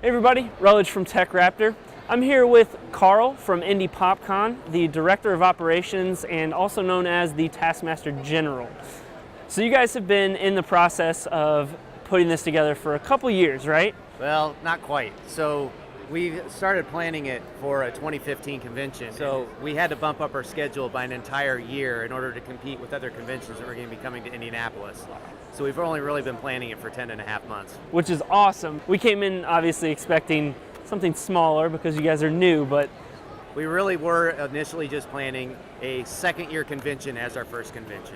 everybody, Rutledge from TechRaptor. I'm here with Carl from Indy PopCon, the Director of Operations and also known as the Taskmaster General. So you guys have been in the process of putting this together for a couple years, right? Well, not quite. So we started planning it for a 2015 convention. So we had to bump up our schedule by an entire year in order to compete with other conventions that were going to be coming to Indianapolis. So we've only really been planning it for 10.5 months. Which is awesome. We came in obviously expecting something smaller because you guys are new, but we really were initially just planning a second-year convention as our first convention.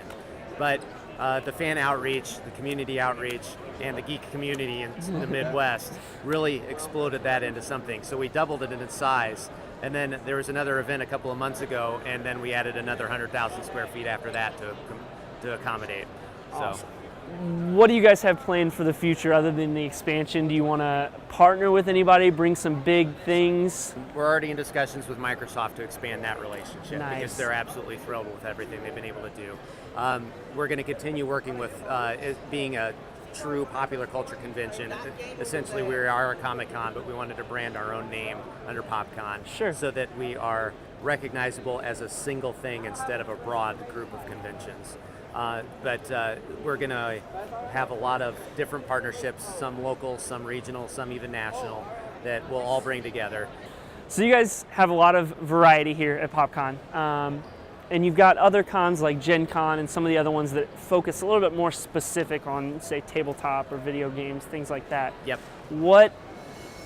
But the fan outreach, the community outreach, and the geek community in the Midwest really exploded that into something. So we doubled it in its size. And then there was another event a couple of months ago, and then we added another 100,000 square feet after that to accommodate. Awesome. So. What do you guys have planned for the future other than the expansion? Do you want to partner with anybody, bring some big things? We're already in discussions with Microsoft to expand that relationship. Nice. Because they're absolutely thrilled with everything they've been able to do. We're going to continue working with it being a true popular culture convention. Essentially, we are a Comic-Con, but we wanted to brand our own name under PopCon. Sure. So that we are recognizable as a single thing instead of a broad group of conventions. But we're going to have a lot of different partnerships, some local, some regional, some even national, that we'll all bring together. So you guys have a lot of variety here at PopCon. And you've got other cons like Gen Con and some of the other ones that focus a little bit more specific on, say, tabletop or video games, things like that. Yep. What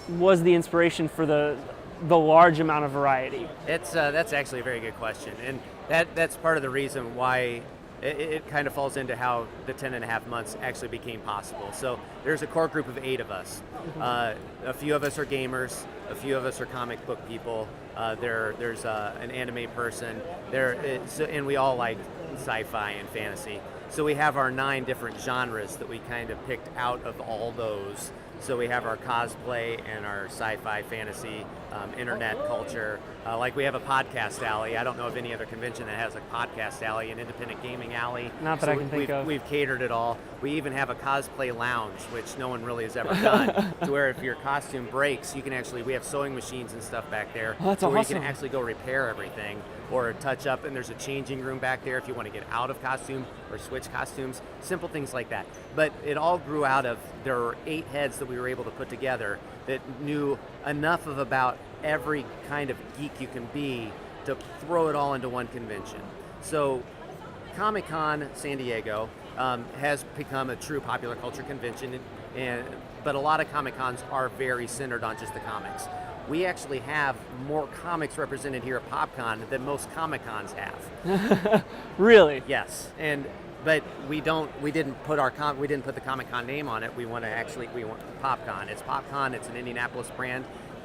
was the inspiration for the large amount of variety? That's actually a very good question. And that's part of the reason why it kind of falls into how the 10.5 months actually became possible. So there's a core group of 8 of us. A few of us are gamers, a few of us are comic book people, there's an anime person, and we all like sci-fi and fantasy. So we have our 9 different genres that we kind of picked out of all those. So we have our cosplay and our sci-fi, fantasy, internet culture. Like we have a podcast alley. I don't know of any other convention that has a podcast alley, an independent gaming alley. Not that I can think of. We've catered it all. We even have a cosplay lounge, which no one really has ever done, to where if your costume breaks, you can actually, we have sewing machines and stuff back there. Oh, that's where awesome. you can actually go repair everything or touch up, and there's a changing room back there if you want to get out of costume or switch costumes, simple things like that. But it all grew out of, there were 8 heads that we were able to put together that knew enough of about every kind of geek you can be to throw it all into one convention. So Comic-Con San Diego has become a true popular culture convention, but a lot of Comic-Cons are very centered on just the comics. We actually have more comics represented here at PopCon than most Comic-Cons have. Really? Yes, but we didn't put the Comic-Con name on it. We want PopCon. It's PopCon. It's an Indianapolis brand.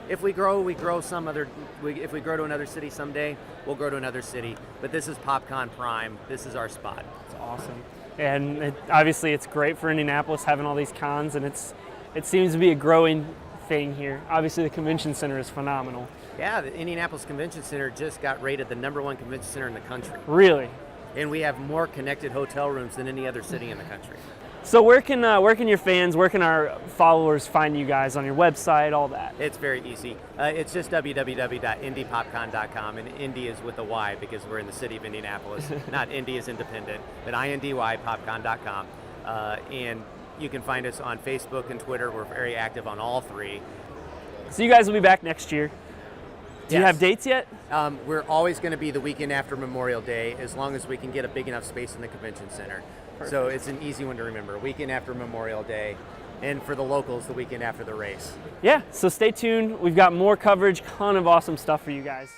If we grow, we grow if we grow to another city someday, we'll grow to another city. But this is PopCon Prime. This is our spot. It's awesome. And obviously it's great for Indianapolis having all these cons, and it seems to be a growing thing here. Obviously the convention center is phenomenal. Yeah, the Indianapolis Convention Center just got rated the #1 convention center in the country. Really? And we have more connected hotel rooms than any other city in the country. So where can your fans, where can our followers find you guys on your website, all that? It's very easy. It's just www.indypopcon.com, and Indy is with a Y because we're in the city of Indianapolis. Not Indy is independent, but INDYpopcon.com. And you can find us on Facebook and Twitter. We're very active on all 3. So you guys will be back next year. Do you Yes. have dates yet? We're always going to be the weekend after Memorial Day, as long as we can get a big enough space in the convention center. Perfect. So it's an easy one to remember. Weekend after Memorial Day, and for the locals, the weekend after the race. Yeah, so stay tuned. We've got more coverage, ton of awesome stuff for you guys.